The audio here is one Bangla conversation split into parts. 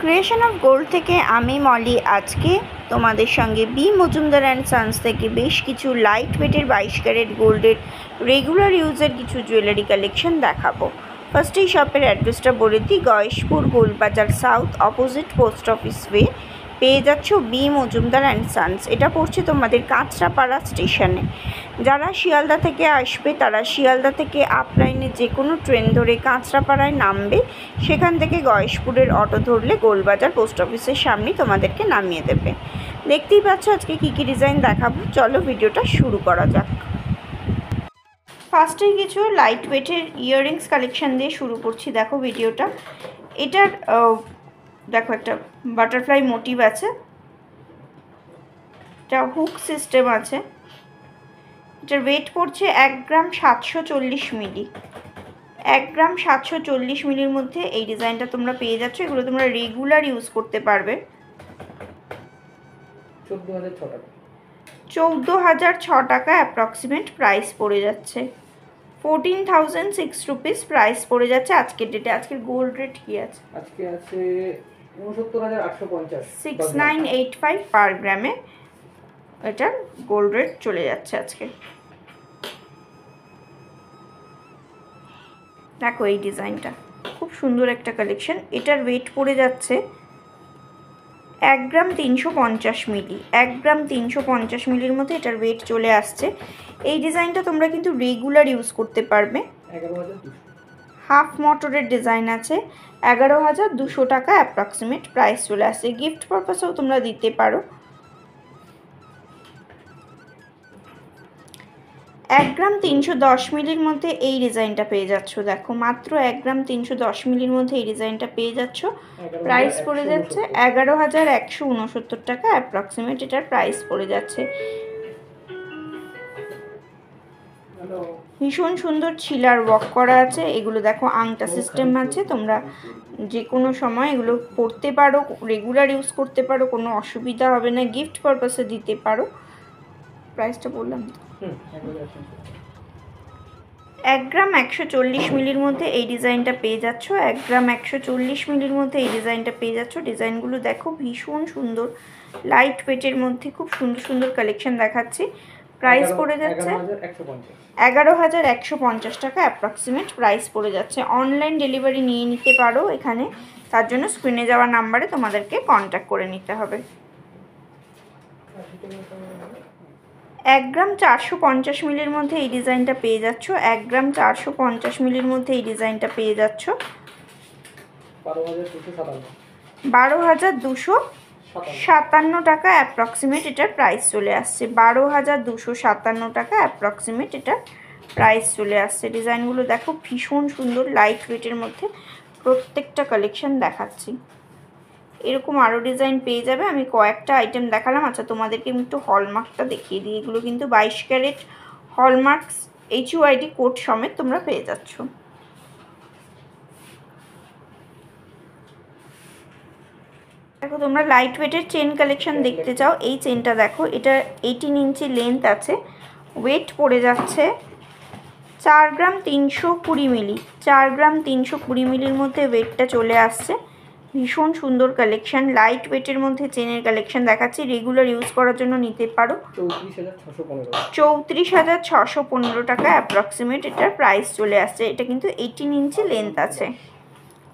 ক্রিয়েশন অফ গোল্ড থেকে আমি মলি আজকে তোমাদের সঙ্গে বি মজুমদার অ্যান্ড সান্স থেকে বেশ কিছু লাইট ওয়েটের 22 ক্যারেট গোল্ডের রেগুলার ইউজের কিছু জুয়েলারি কালেকশন দেখাবো। ফার্স্ট এই শপের অ্যাড্রেসটা বলে দিই, Gayeshpur Golbazar south opposite post office way পেয়ে যাচ্ছ বি মজুমদার অ্যান্ড সান্স। এটা পড়ছে তোমাদের কাঁচরাপাড়া স্টেশনে। যারা শিয়ালদা থেকে আসবে তারা শিয়ালদা থেকে আপলাইনে যে কোনো ট্রেন ধরে কাঁচরাপাড়ায় নামবে, সেখান থেকে গয়েশপুরের অটো ধরলে গোলবাজার পোস্ট অফিসের সামনেই তোমাদেরকে নামিয়ে দেবে। দেখতেই পাচ্ছ আজকে কী কী ডিজাইন দেখাবো, চলো ভিডিওটা শুরু করা যাক। ফার্স্টে কিছু লাইট ওয়েটের ইয়াররিংস কালেকশন দিয়ে শুরু করছি। দেখো ভিডিওটা, এটার দেখো একটা বাটারফ্লাই মোটিভ আছে, এটা হুক সিস্টেম আছে। এটার ওয়েট পড়ছে 1 গ্রাম 740 মিলি। 1 গ্রাম 740 মিলির মধ্যে এই ডিজাইনটা তোমরা পেয়ে যাচ্ছ। এগুলো তোমরা রেগুলার ইউজ করতে পারবে। 14,006 টাকা অ্যাপ্রক্সিমেট প্রাইস পড়ে যাচ্ছে। 14,006 রুপিস প্রাইস পড়ে যাচ্ছে আজকের ডেটে। আজকের গোল্ড রেট কি আছে? আজকে আছে 69,850, 6985 পার গ্রামে এটার গোল্ড রেট চলে যাচ্ছে আজকে। দেখো এই ডিজাইনটা খুব সুন্দর একটা কালেকশন। এটার ওয়েট পড়ে যাচ্ছে 1 গ্রাম 350 মিলি। 1 গ্রাম 350 মিলির মধ্যে এটার ওয়েট চলে আসছে। এই ডিজাইনটা তোমরা কিন্তু রেগুলার ইউজ করতে পারবে। 11,200 হাফ মোটরের ডিজাইন আছে। 11,200 টাকা অ্যাপ্রক্সিমেট প্রাইস চলে আসছে। গিফট পারপাসেও তোমরা দিতে পারো। 1 গ্রাম 310 মিলির মধ্যে এই ডিজাইনটা পেয়ে যাচ্ছ। দেখো মাত্র 1 গ্রাম 310 মিলির মধ্যে এই ডিজাইনটা পেয়ে যাচ্ছ। প্রাইস পড়ে যাচ্ছে 11,169 টাকা অ্যাপ্রক্সিমেট এটার প্রাইস পড়ে যাচ্ছে। ভীষণ সুন্দর ছিলার ওয়ার্ক করা আছে। এগুলো দেখো আংটা সিস্টেম আছে, তোমরা যে কোনো সময় এগুলো পরতে পারো, রেগুলার ইউজ করতে পারো, কোনো অসুবিধা হবে না। গিফট পারপাসে দিতে পারো। প্রাইসটা বললাম তো। 1 গ্রাম 140 মিলির মধ্যে এই ডিজাইনটা পেয়ে যাচ্ছ। 1 গ্রাম 140 মিলির মধ্যে এই ডিজাইনটা পেয়ে যাচ্ছ। ডিজাইনগুলো দেখো ভীষণ সুন্দর, লাইট ওয়েটের মধ্যে খুব সুন্দর সুন্দর কালেকশন দেখাচ্ছি। প্রাইস পড়ে যাচ্ছে 11,150 টাকা অ্যাপ্রক্সিমেট প্রাইস পড়ে যাচ্ছে। অনলাইন ডেলিভারি নিয়ে নিতে পারো এখানে, তার জন্য স্ক্রিনে যাওয়া নাম্বারে তোমাদেরকে কন্ট্যাক্ট করে নিতে হবে। 1 গ্রাম 450 মিলির মধ্যে এই ডিজাইনটা পেয়ে যাচ্ছ। 1 গ্রাম 450 মিলির মধ্যে এই ডিজাইনটা পেয়ে যাচ্ছ। 12,257 টাকা অ্যাপ্রক্সিমেট এটার প্রাইস চলে আসছে। 12,257 টাকা অ্যাপ্রক্সিমেট এটার প্রাইস চলে আসছে। ডিজাইনগুলো দেখো ভীষণ সুন্দর, লাইট ওয়েটের মধ্যে প্রত্যেকটা কালেকশন দেখাচ্ছি। এরকম আরও ডিজাইন পেয়ে যাবে। আমি কয়েকটা আইটেম দেখালাম। আচ্ছা তোমাদেরকে আমি একটু হলমার্কটা দেখিয়ে দিই। এগুলো কিন্তু 22 ক্যারেট হলমার্কস HUID কোড সমেত তোমরা পেয়ে যাচ্ছ। দেখো তোমরা লাইট ওয়েটের চেন কালেকশন দেখতে চাও, এই চেনটা দেখো, এটা 18 ইঞ্চি লেন্থ আছে। ওয়েট পড়ে যাচ্ছে 4 গ্রাম 320 মিলি। 4 গ্রাম 320 মিলির মধ্যে ওয়েটটা চলে আসছে। ভীষণ সুন্দর কালেকশন, লাইট ওয়েটের মধ্যে চেনের কালেকশন দেখাচ্ছি। রেগুলার ইউজ করার জন্য নিতে পারো। 34,615 টাকা অ্যাপ্রক্সিমেট এটার প্রাইস চলে আসছে। এটা কিন্তু 18 ইঞ্চি লেন্থ আছে।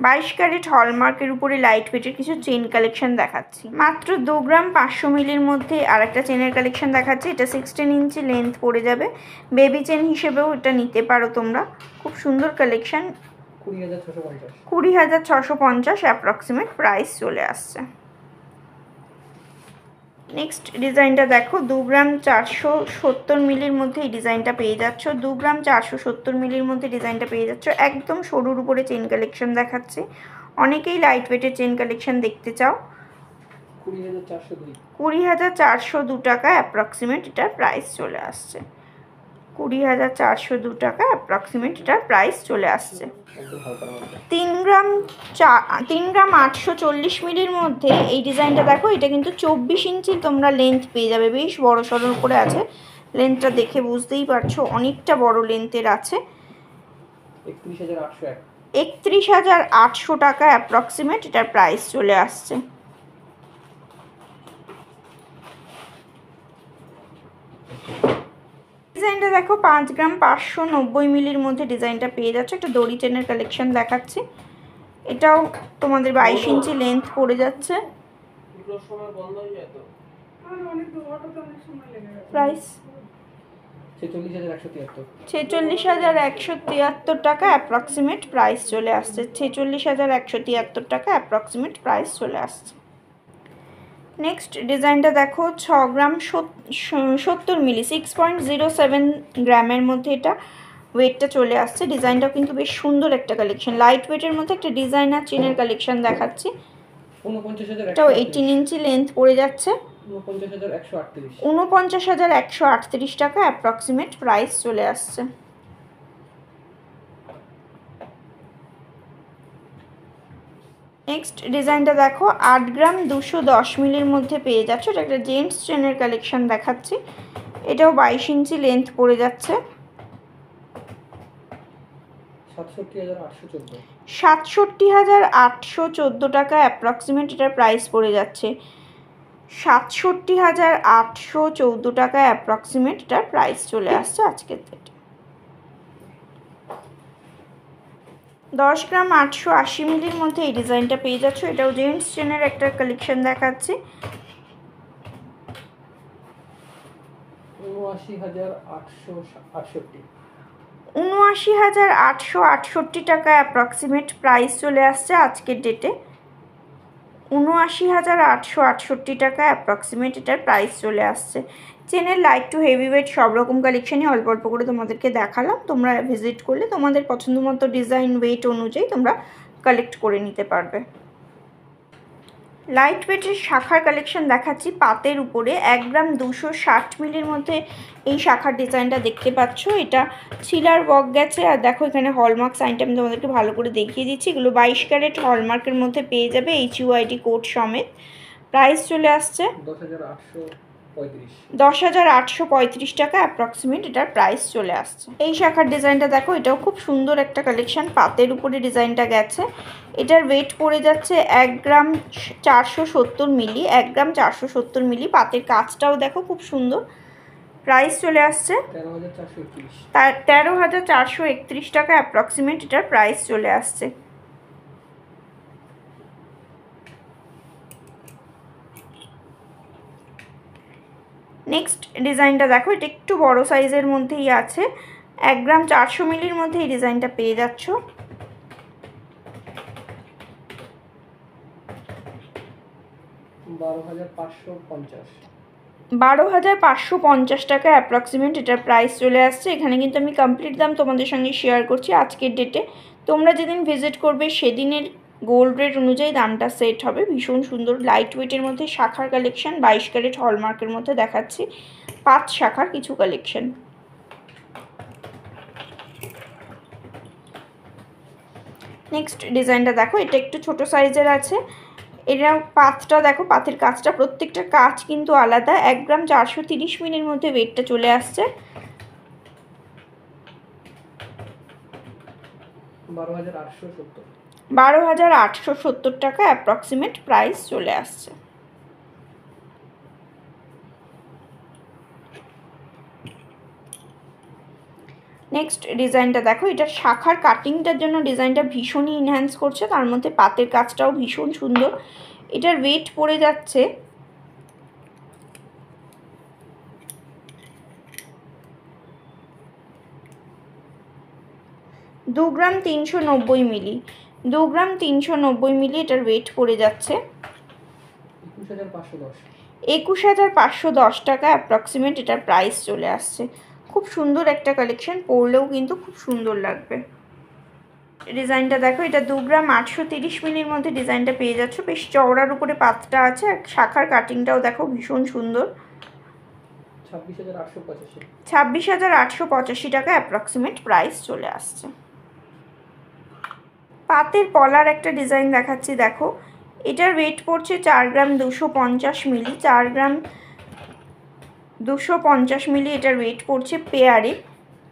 22 ক্যারেট হলমার্কের উপরে লাইট ওয়েটের কিছু চেন কালেকশন দেখাচ্ছি। মাত্র 2 গ্রাম 500 মিলির মধ্যে আর একটা চেনের কালেকশন দেখাচ্ছি। এটা 16 ইঞ্চি লেন্থ পড়ে যাবে। বেবি চেন হিসেবেও এটা নিতে পারো তোমরা। খুব সুন্দর কালেকশন। 20,650 অ্যাপ্রক্সিমেট প্রাইস চলে আসছে। নেক্সট ডিজাইনটা দেখো, 2 গ্রাম 470 মিলির মধ্যে এই ডিজাইনটা পেয়ে যাচ্ছ। 2 গ্রাম 470 মিলির মধ্যে ডিজাইনটা পেয়ে যাচ্ছ। একদম সরুর উপরে চেন কালেকশন দেখাচ্ছে। অনেকেই লাইট ওয়েটের চেন কালেকশন দেখতে চাও। 20,402 টাকা অ্যাপ্রক্সিমেট এটার প্রাইস চলে আসছে। 20,402 টাকা অ্যাপ্রক্সিমেট এটার প্রাইস চলে আসছে। 3 গ্রাম 840 মিলির মধ্যে এই ডিজাইনটা দেখো, এটা কিন্তু 24 ইঞ্চি তোমরা লেন্থ পেয়ে যাবে। বেশ বড় সড়ো করে আছে, লেন্থটা দেখে বুঝতেই পারছো অনেকটা বড় লেন্থের আছে। 31,800 টাকা অ্যাপ্রক্সিমেট এটার প্রাইস চলে আসছে। ডিজাইনটা দেখো 5 গ্রাম 590 মিলির মধ্যে ডিজাইনটা পেয়ে যাচ্ছে। একটা দড়ি চেনের কালেকশন দেখাচ্ছি, এটাও তোমাদের 22 ইঞ্চি লেন্থ পড়ে যাচ্ছে। প্রাইস 46,173 টাকা অ্যাপ্রক্সিমেট প্রাইস চলে আসছে। 46,173 টাকা অ্যাপ্রক্সিমেট প্রাইস চলে আসছে। নেক্সট ডিজাইনটা দেখো 6 গ্রাম 70 মিলি 6.07 গ্রামের মধ্যে এটা ওয়েটটা চলে আসছে। ডিজাইনটাও কিন্তু বেশ সুন্দর একটা কালেকশন, লাইট ওয়েটের মধ্যে একটা ডিজাইনার চেনের কালেকশন দেখাচ্ছি। এটাও 18 ইঞ্চি লেন্থ পড়ে যাচ্ছে। 49,138 টাকা অ্যাপ্রক্সিমেট প্রাইস চলে আসছে। নেক্সট ডিজাইনটা দেখো 8 গ্রাম 210 মিলির মধ্যে পেয়ে যাচ্ছে। এটা একটা জেন্টস চেনের কালেকশন দেখাচ্ছি, এটাও 22 ইঞ্চি লেন্থ পড়ে যাচ্ছে। 67,814 টাকা অ্যাপ্রক্সিমেট এটার প্রাইস পড়ে যাচ্ছে। 67,814 টাকা অ্যাপ্রক্সিমেট এটার প্রাইস চলে আসছে আজকের ডেটে। 10 গ্রাম 880 মিলির মধ্যে এই ডিজাইনটা পেয়ে যাচ্ছে। এটাও জেন্টস চেনের একটা কালেকশন দেখাচ্ছি। 79,868 টাকা অ্যাপ্রক্সিমেট প্রাইস চলে আসছে আজকের ডেটে। 79,868 টাকা অ্যাপ্রক্সিমেট এটার প্রাইস চলে আসছে। চেনের লাইট টু হেভি ওয়েট সব রকম কালেকশনই অল্প অল্প করে তোমাদেরকে দেখালাম। তোমরা ভিজিট করলে তোমাদের পছন্দ মতো ডিজাইন ওয়েট অনুযায়ী তোমরা কালেক্ট করে নিতে পারবে। লাইট ওয়েটের শাখার কালেকশন দেখাচ্ছি পাতের উপরে। 1 গ্রাম 260 মিলির মধ্যে এই শাখার ডিজাইনটা দেখতে পাচ্ছ। এটা সিলার ওয়ার্ক গেছে, আর দেখো এখানে হলমার্ক সাইনটা আমি তোমাদেরকে ভালো করে দেখিয়ে দিচ্ছি। এগুলো 22 ক্যারেট হলমার্কের মধ্যে পেয়ে যাবে HUID কোড সমেত। প্রাইস চলে আসছে 10,835 টাকা অ্যাপ্রক্সিমেট এটার প্রাইস চলে আসছে। এই শাখার ডিজাইনটা দেখো, এটাও খুব সুন্দর একটা কালেকশন, পাতের উপরে ডিজাইনটা গেছে। এটার ওয়েট পড়ে যাচ্ছে 1 গ্রাম 470 মিলি। 1 গ্রাম 470 মিলি। পাতের কাজটাও দেখো খুব সুন্দর। প্রাইস চলে আসছে 13,431 টাকা অ্যাপ্রক্সিমেট এটার প্রাইস চলে আসছে। নেক্সট ডিজাইনটা দেখো, এটা একটু বড় সাইজের মধ্যেই আছে। 1 গ্রাম 400 মিলির মধ্যে এই ডিজাইনটা পেয়ে যাচ্ছ। 12,550 টাকা অ্যাপ্রক্সিমেট এটার প্রাইস চলে আসছে। এখানে কিন্তু আমি কমপ্লিট দাম তোমাদের সঙ্গে শেয়ার করছি আজকের ডেটে। তোমরা যেদিন ভিজিট করবে সেদিনের গোল্ড রেট অনুযায়ী দামটা সেট হবে। ভীষণ সুন্দর লাইট ওয়েটের মধ্যে শাখার কালেকশন, 22 ক্যারেট হলমার্কের মধ্যে দেখাচ্ছি 5 শাখার কিছু কালেকশন। নেক্সট ডিজাইনটা দেখো, এটা একটু ছোট সাইজের আছে। এটা পাতটা দেখো, পাতের কাজটা প্রত্যেকটা কাজ কিন্তু আলাদা। 1 গ্রাম 430 মিলির মধ্যে ওয়েটটা চলে আসছে। 12,870 টাকা অ্যাপ্রক্সিমেট প্রাইস চলে আসছে। নেক্সট ডিজাইনটা দেখো, এটা শাখার কাটিংটার জন্য ডিজাইনটা ভীষণই ইনহ্যান্স করছে। তার মধ্যে পাতের কাজটাও ভীষণ সুন্দর। এটার ওয়েট পড়ে যাচ্ছে 2 গ্রাম 390 মিলি। 2 গ্রাম 390 মিলি এটার ওয়েট পড়ে যাচ্ছে। 21,510 টাকা অ্যাপ্রক্সিমেট এটার প্রাইস চলে আসছে। খুব সুন্দর একটা কালেকশন, পরলেও কিন্তু খুব সুন্দর লাগবে। ডিজাইনটা দেখো, এটা 2 গ্রাম 830 মিলির মধ্যে ডিজাইনটা পেয়ে যাচ্ছ। বেশ চওড়ার উপরে পাতটা আছে, আর শাখার কাটিংটাও দেখো ভীষণ সুন্দর। 26,885 টাকা অ্যাপ্রক্সিমেট প্রাইস চলে আসছে। পাতের পলার একটা ডিজাইন দেখাচ্ছি দেখো, এটার ওয়েট পড়ছে 4 গ্রাম 250 মিলি। 4 গ্রাম 250 মিলি এটার ওয়েট পড়ছে পেয়ারে।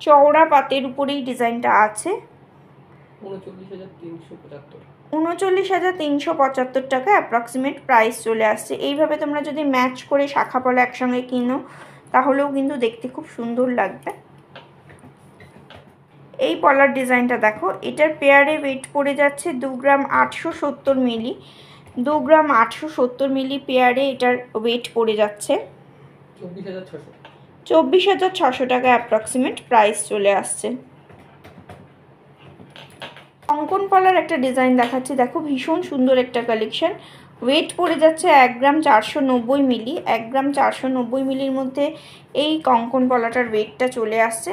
চওড়া পাতের উপরেই ডিজাইনটা আছে। 39,375 টাকা অ্যাপ্রক্সিমেট প্রাইস চলে আসছে। এইভাবে তোমরা যদি ম্যাচ করে শাখা পলা একসঙ্গে কিনো তাহলেও কিন্তু দেখতে খুব সুন্দর লাগবে। এই পলার ডিজাইনটা দেখো, এটার পেয়ারে ওয়েট পড়ে যাচ্ছে 2 গ্রাম 870 মিলি। 2 গ্রাম 870 মিলি পেয়ারে এটার ওয়েট পড়ে যাচ্ছে 24,600 টাকা অ্যাপ্রক্সিমেট প্রাইস চলে আসছে। কঙ্কন পলার একটা ডিজাইন দেখাচ্ছি, দেখো ভীষণ সুন্দর একটা কালেকশন। ওয়েট পড়ে যাচ্ছে 1 গ্রাম 490 মিলি। 1 গ্রাম 490 মিলির মধ্যে এই কঙ্কন পলাটার ওয়েটটা চলে আসছে।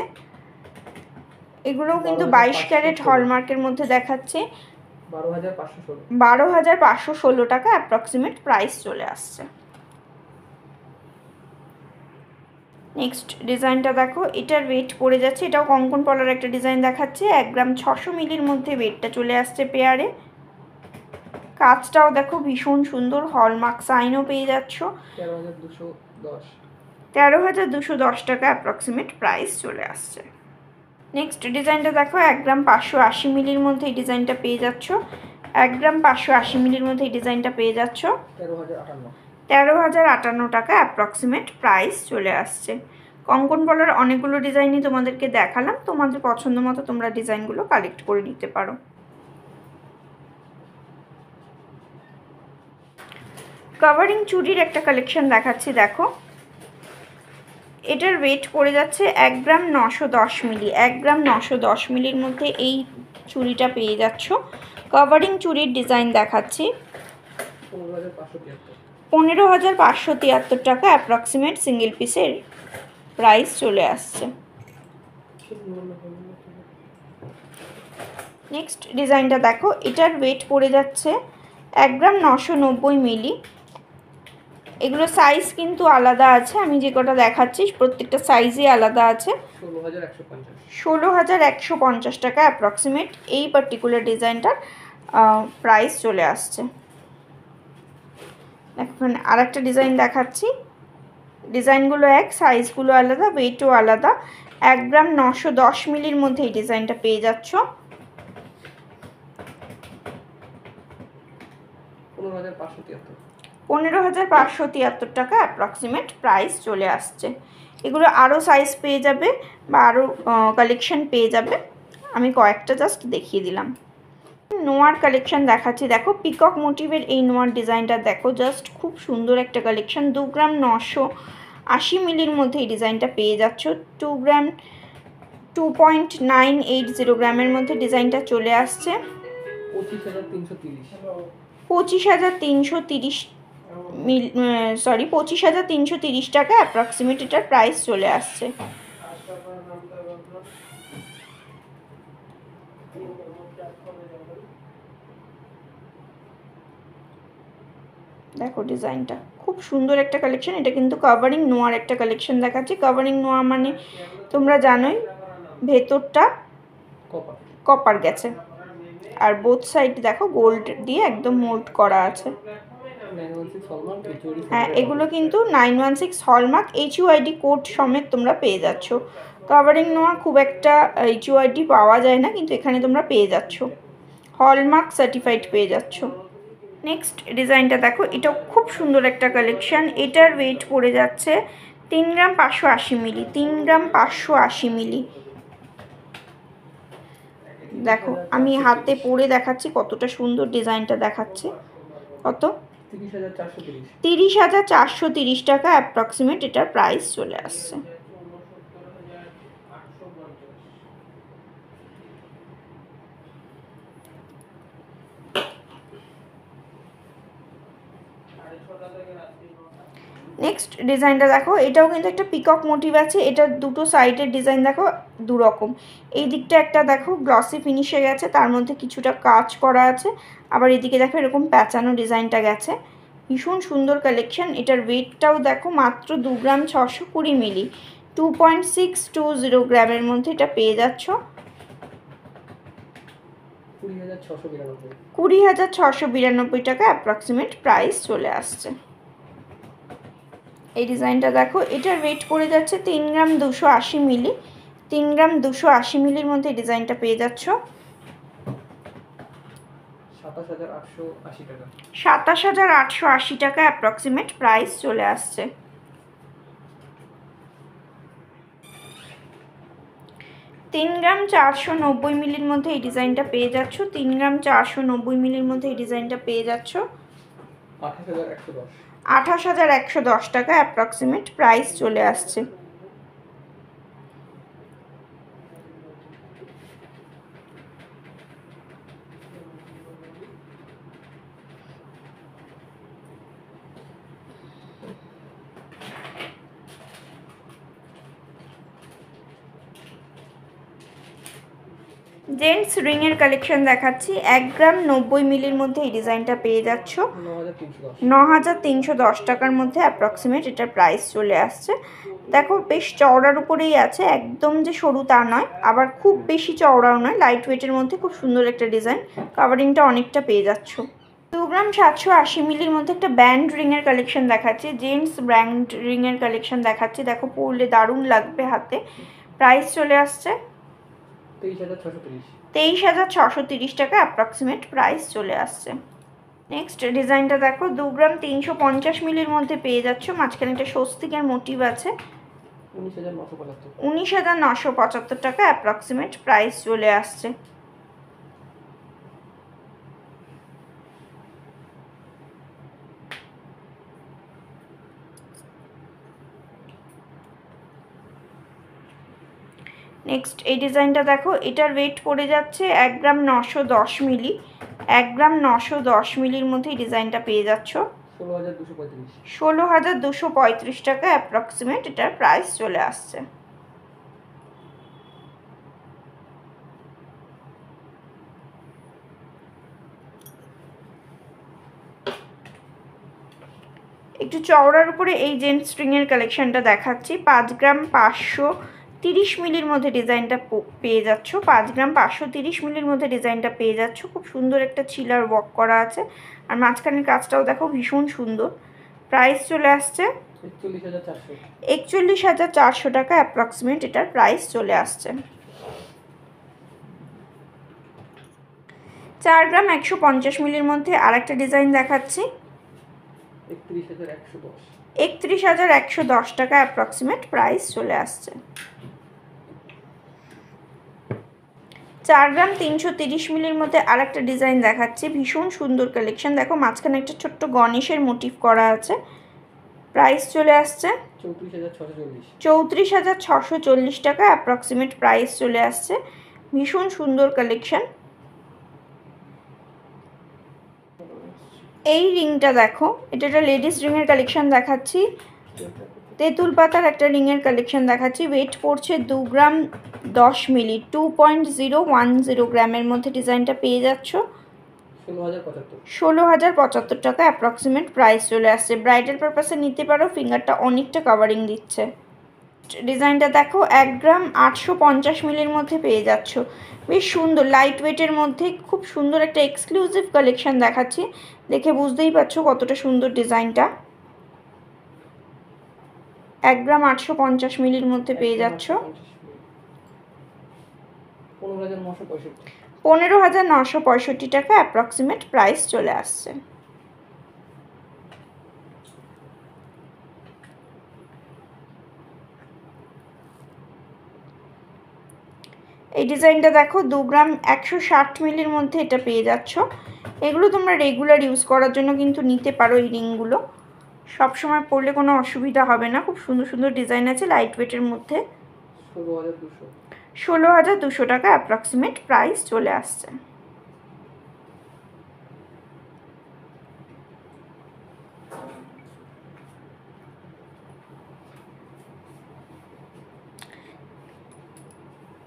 এগুলোও কিন্তু 22 ক্যারেট হলমার্কের মধ্যে দেখাচ্ছে। 12,516 টাকা অ্যাপ্রক্সিমেট প্রাইস চলে আসছে। নেক্সট ডিজাইনটা দেখো, এটার ওয়েট পড়ে যাচ্ছে, এটাও কঙ্কন পলার একটা ডিজাইন দেখাচ্ছে। 1 গ্রাম 600 মিলির মধ্যে ওয়েটটা চলে আসছে পেয়ারে। কাজটাও দেখো ভীষণ সুন্দর, হলমার্ক সাইনও পেয়ে যাচ্ছ। 13,210 টাকা অ্যাপ্রক্সিমেট প্রাইস চলে আসছে। নেক্সট ডিজাইনটা দেখো, 1 গ্রাম 580 মিলির মধ্যে এই ডিজাইনটা পেয়ে যাচ্ছ। 1 গ্রাম 580 মিলির মধ্যে এই ডিজাইনটা পেয়ে যাচ্ছ। 13,058 টাকা অ্যাপ্রক্সিমেট প্রাইস চলে আসছে। কঙ্কন পলার অনেকগুলো ডিজাইনই তোমাদেরকে দেখালাম, তোমাদের পছন্দ মতো তোমরা ডিজাইনগুলো কালেক্ট করে নিতে পারো। কভারিং চুড়ির একটা কালেকশন দেখাচ্ছি, দেখো এটার ওয়েট পড়ে যাচ্ছে 1 গ্রাম 910 মিলি। 1 গ্রাম 910 মিলির মধ্যে এই চুড়িটা পেয়ে যাচ্ছ। কভারিং চুড়ির ডিজাইন দেখাচ্ছি, 15,573 টাকা অ্যাপ্রক্সিমেট সিঙ্গেল পিসের প্রাইস চলে আসছে। নেক্সট ডিজাইনটা দেখো, এটার ওয়েট পড়ে যাচ্ছে 1 গ্রাম 990 মিলি। এগুলো সাইজ কিন্তু আলাদা আছে, আমি যে কটা দেখাচ্ছি প্রত্যেকটা সাইজই আলাদা আছে। 16,150 টাকা অ্যাপ্রক্সিমেট এই পার্টিকুলার ডিজাইনটার প্রাইস চলে আসছে। এখন আর একটা ডিজাইন দেখাচ্ছি, ডিজাইনগুলো এক, সাইজগুলো আলাদা, ওয়েটও আলাদা। 1 গ্রাম 910 মিলির মধ্যে এই ডিজাইনটা পেয়ে যাচ্ছ। 15,573 টাকা অ্যাপ্রক্সিমেট প্রাইস চলে আসছে। এগুলো আরও সাইজ পেয়ে যাবে বা আরও কালেকশন পেয়ে যাবে, আমি কয়েকটা জাস্ট দেখিয়ে দিলাম। নোয়ার কালেকশন দেখাচ্ছি, দেখো পিকক মোটিভের এই নোয়ার ডিজাইনটা দেখো, জাস্ট খুব সুন্দর একটা কালেকশন। 2 গ্রাম 980 মিলির মধ্যে এই ডিজাইনটা পেয়ে যাচ্ছ। 2 গ্রাম 2.980 গ্রামের মধ্যে ডিজাইনটা চলে আসছে। 25,330 টাকা অ্যাপ্রক্সিমেট এটার প্রাইস চলে আসছে। দেখো ডিজাইনটা খুব সুন্দর একটা কালেকশন। এটা কিন্তু কভারিং নোয়ার একটা কালেকশন দেখাচ্ছি। কভারিং নোয়া মানে তোমরা জানোই ভেতরটা কপার গেছে, আর বোথ সাইড দেখো গোল্ড দিয়ে একদম মোল্ড করা আছে। হ্যাঁ, এগুলো কিন্তু 916 হলমার্ক HUID কোড সমেত তোমরা পেয়ে যাচ্ছ। কভারিং নোয়া খুব একটা HUID পাওয়া যায় না, কিন্তু এখানে তোমরা পেয়ে যাচ্ছ, হলমার্ক সার্টিফাইড পেয়ে যাচ্ছ। নেক্সট ডিজাইনটা দেখো, এটাও খুব সুন্দর একটা কালেকশন। এটার ওয়েট পড়ে যাচ্ছে 3 গ্রাম 580 মিলি। 3 গ্রাম 580 মিলি। দেখো আমি হাতে পরে দেখাচ্ছি কতটা সুন্দর ডিজাইনটা দেখাচ্ছে। কত? 30,430 টাকা অ্যাপ্রক্সিমেট এটার প্রাইস চলে আসছে। নেক্সট ডিজাইনটা দেখো, এটাও কিন্তু একটা পিকক মোটিভ আছে। এটার দুটো সাইডের ডিজাইন দেখো দুরকম। এই দিকটা একটা দেখো গ্লসি ফিনিশে গেছে, তার মধ্যে কিছুটা কাজ করা আছে, আবার এদিকে দেখো এরকম প্যাঁচানো ডিজাইনটা গেছে। ভীষণ সুন্দর কালেকশন। এটার ওয়েটটাও দেখো মাত্র 2 গ্রাম 620 মিলি। 2.620 গ্রামের মধ্যে এটা পেয়ে যাচ্ছ। 20,692 টাকা অ্যাপ্রক্সিমেট প্রাইস চলে আসছে। এই ডিজাইনটা দেখো, এটার ওয়েট পড়ে যাচ্ছে 3 গ্রাম 280 মিলি। 3 গ্রাম 280 মিলির মধ্যে এই ডিজাইনটা পেয়ে যাচ্ছ। 27,880 টাকা। 27,880 টাকা অ্যাপ্রক্সিমেট প্রাইস চলে আসছে। 3 গ্রাম 490 মিলির মধ্যে এই ডিজাইনটা পেয়ে যাচ্ছ। 3 গ্রাম 490 মিলির মধ্যে এই ডিজাইনটা পেয়ে যাচ্ছ 28,110 টাকা অ্যাপ্রক্সিমেট প্রাইস চলে আসছে। জেন্টস রিং এর কালেকশন দেখাচ্ছি। 1 গ্রাম 90 মিলির মধ্যে এই ডিজাইনটা পেয়ে যাচ্ছ 9,310 টাকার মধ্যে অ্যাপ্রক্সিমেট এটার প্রাইস চলে আসছে। দেখো বেশ চওড়ার উপরেই আছে, একদম যে সরু তা নয়, আবার খুব বেশি চওড়াও নয়, লাইট ওয়েটের মধ্যে খুব সুন্দর একটা ডিজাইন। কাভারিংটা অনেকটা পেয়ে যাচ্ছ। 2 গ্রাম 780 মিলির মধ্যে একটা ব্যান্ড রিং এর কালেকশন দেখাচ্ছি। জেন্টস ব্র্যান্ড রিং এর কালেকশন দেখাচ্ছি। দেখো পরলে দারুণ লাগবে হাতে। প্রাইস চলে আসছে 23,630 টাকা অ্যাপ্রক্সিমেট প্রাইস চলে আসছে। নেক্সট ডিজাইনটা দেখো 2 গ্রাম 350 মিলির মধ্যে পেয়ে যাচ্ছ। মাঝখানে একটা স্বস্তিকের মোটিভ আছে। 19,975 টাকা অ্যাপ্রক্সিমেট প্রাইস চলে আসছে। নেক্সট এই ডিজাইনটা দেখো, এটার ওয়েট পড়ে যাচ্ছে 1 গ্রাম 910 মিলি। 1 গ্রাম 910 মিলির মধ্যে এই ডিজাইনটা পেয়ে যাচ্ছ 16,235 টাকা অ্যাপ্রক্সিমেট এটার প্রাইস চলে আসছে। একটু চওড়ার উপরে এই জেন্টস স্ট্রিং এর কালেকশনটা দেখাচ্ছি। 5 গ্রাম 530 মিলির মধ্যে ডিজাইনটা পেয়ে যাচ্ছ। 5 গ্রাম 530 মিলির মধ্যে ডিজাইনটা পেয়ে যাচ্ছ। খুব সুন্দর একটা চিলার ওয়ার্ক করা আছে, আর মাঝখানের কাজটাও দেখো ভীষণ সুন্দর। প্রাইস চলে আসছে 41,400 টাকা অ্যাপ্রক্সিমেট এটার প্রাইস চলে আসছে। 4 গ্রাম 150 মিলির মধ্যে আরেকটা ডিজাইন দেখাচ্ছি। 31,110 টাকা অ্যাপ্রক্সিমেট প্রাইস চলে আসছে। 4 গ্রাম 330 মিলির মধ্যে আরেকটা ডিজাইন দেখাচ্ছি। ভীষণ সুন্দর কালেকশন। দেখো মাঝখানে একটা ছোট্ট গণেশের মোটিভ করা আছে। প্রাইস চলে আসছে 34,640 টাকা অ্যাপ্রক্সিমেট প্রাইস চলে আসছে। ভীষণ সুন্দর কালেকশন। এই রিংটা দেখো, এটা একটা লেডিস রিংয়ের কালেকশন দেখাচ্ছি। তেঁতুল পাতার একটা রিংয়ের কালেকশন দেখাচ্ছি। ওয়েট পড়ছে 2 গ্রাম 10 মিলি। 2.010 গ্রামের মধ্যে ডিজাইনটা পেয়ে যাচ্ছ 16,075 টাকা অ্যাপ্রক্সিমেট প্রাইস চলে আসছে। ব্রাইডাল পারপাসে নিতে পারো, ফিঙ্গারটা অনেকটা কাভারিং দিচ্ছে। ডিজাইনটা দেখো 1 গ্রাম 850 মিলির মধ্যে পেয়ে যাচ্ছ। বেশ সুন্দর লাইট ওয়েটের মধ্যে খুব সুন্দর একটা এক্সক্লুসিভ কালেকশন দেখাচ্ছি। দেখে বুঝতেই পারছো কতটা সুন্দর ডিজাইনটা। 1 গ্রাম 850 মিলির মধ্যে পেয়ে যাচ্ছ 15,965 টাকা অ্যাপ্রক্সিমেট প্রাইস চলে আসছে। এই ডিজাইনটা দেখো 2 গ্রাম 160 মিলির মধ্যে এটা পেয়ে যাচ্ছ। এগুলো তোমরা রেগুলার ইউজ করার জন্য কিন্তু নিতে পারো। এই রিংগুলো সবসময় পরলে কোনো অসুবিধা হবে না। খুব সুন্দর সুন্দর ডিজাইন আছে লাইট ওয়েটের মধ্যে। 16,200 টাকা অ্যাপ্রক্সিমেট প্রাইস চলে আসছে।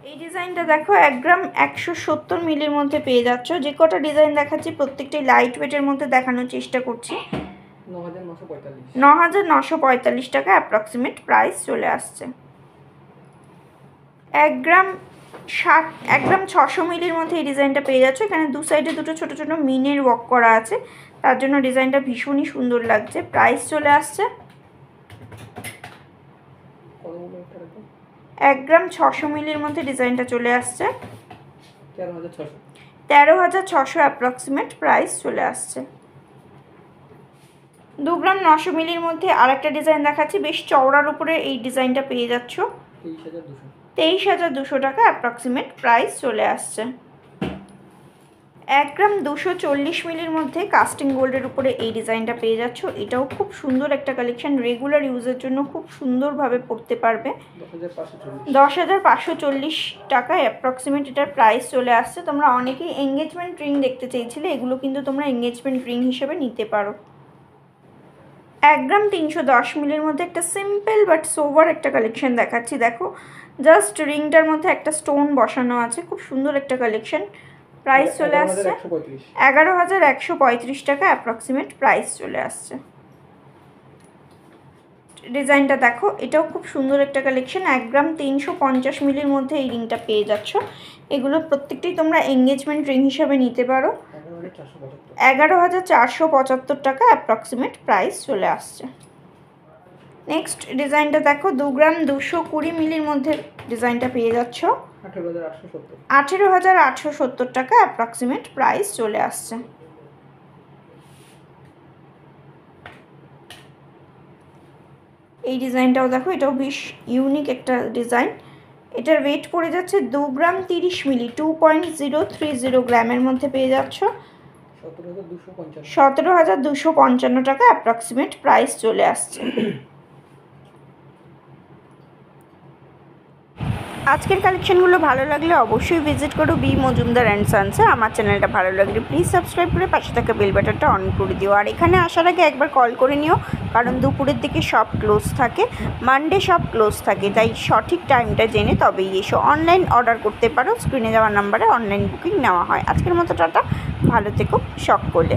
এই ডিজাইনটা দেখো 1 গ্রাম 170 মিলির মধ্যে পেয়ে যাচ্ছ। যে কটা ডিজাইন দেখাচ্ছি প্রত্যেকটাই লাইট ওয়েটের মধ্যে দেখানোর চেষ্টা করছি। 9,945 টাকা অ্যাপ্রক্সিমেট প্রাইস চলে আসছে। 1 গ্রাম 600 মিলির মধ্যে এই ডিজাইনটা পেয়ে যাচ্ছ। এখানে দু সাইডে দুটো ছোটো ছোটো মিনের ওয়ার্ক করা আছে, তার জন্য ডিজাইনটা ভীষণই সুন্দর লাগছে। প্রাইস চলে আসছে 1 গ্রাম 600 মিলির মধ্যে ডিজাইনটা চলে আসছে 13,600 অ্যাপ্রক্সিমেট প্রাইস চলে আসছে। 2 গ্রাম 900 মিলির মধ্যে আরেকটা ডিজাইন দেখাচ্ছি, বেশ চওড়ার উপরে এই ডিজাইনটা পেয়ে যাচ্ছ। 23,200 টাকা অ্যাপ্রক্সিমেট প্রাইস চলে আসছে। 1 গ্রাম 240 মিলির মধ্যে কাস্টিং গোল্ডের উপরে এই ডিজাইনটা পেয়ে যাচ্ছ। এটাও খুব সুন্দর একটা কালেকশন, রেগুলার ইউজের জন্য খুব সুন্দরভাবে পরতে পারবে। 10,540 টাকায় অ্যাপ্রক্সিমেট এটার প্রাইস চলে আসছে। তোমরা অনেকেই এঙ্গেজমেন্ট রিং দেখতে চেয়েছিলে, এগুলো কিন্তু তোমরা এঙ্গেজমেন্ট রিং হিসেবে নিতে পারো। 1 গ্রাম 310 মিলির মধ্যে একটা সিম্পল বাট সোভার একটা কালেকশন দেখাচ্ছি। দেখো জাস্ট রিংটার মধ্যে একটা স্টোন বসানো আছে, খুব সুন্দর একটা কালেকশন। প্রাইস চলে আসছে 11,135 টাকা অ্যাপ্রক্সিমেট প্রাইস চলে আসছে। ডিজাইনটা দেখো, এটাও খুব সুন্দর একটা কালেকশন। 1 গ্রাম 350 মিলির মধ্যে এই রিংটা পেয়ে যাচ্ছ। এগুলো প্রত্যেকটাই তোমরা এঙ্গেজমেন্ট রিং হিসাবে নিতে পারো। 11,475 টাকা অ্যাপ্রক্সিমেট প্রাইস চলে আসছে। নেক্সট ডিজাইনটা দেখো, 2 গ্রাম 220 মিলির মধ্যে ডিজাইনটা পেয়ে যাচ্ছ। 18,870 টাকা অ্যাপ্রক্সিমেট প্রাইস চলে আসছে। এই ডিজাইনটাও দেখো, এটাও বেশ ইউনিক একটা ডিজাইন। এটার ওয়েট পড়ে যাচ্ছে 2 গ্রাম 30 মিলি, 2.030 গ্রামের মধ্যে পেয়ে যাচ্ছ। 17,255 টাকা অ্যাপ্রক্সিমেট প্রাইস চলে আসছে। আজকের কালেকশনগুলো ভালো লাগলে অবশ্যই ভিজিট করো বি মজুমদার অ্যান্ড সানসে। আমার চ্যানেলটা ভালো লাগলে প্লিজ সাবস্ক্রাইব করে পাশে থাকা বেল বাটনটা অন করে দিও। আর এখানে আসার আগে একবার কল করে নিও, কারণ দুপুরের দিকে সব ক্লোজ থাকে, মানডে সব ক্লোজ থাকে, তাই সঠিক টাইমটা জেনে তবেই এসো। অনলাইন অর্ডার করতে পারো, স্ক্রিনে যাওয়া নাম্বারে অনলাইন বুকিং নেওয়া হয়। আজকের মতো টাটা, ভালো থেকো সকলে।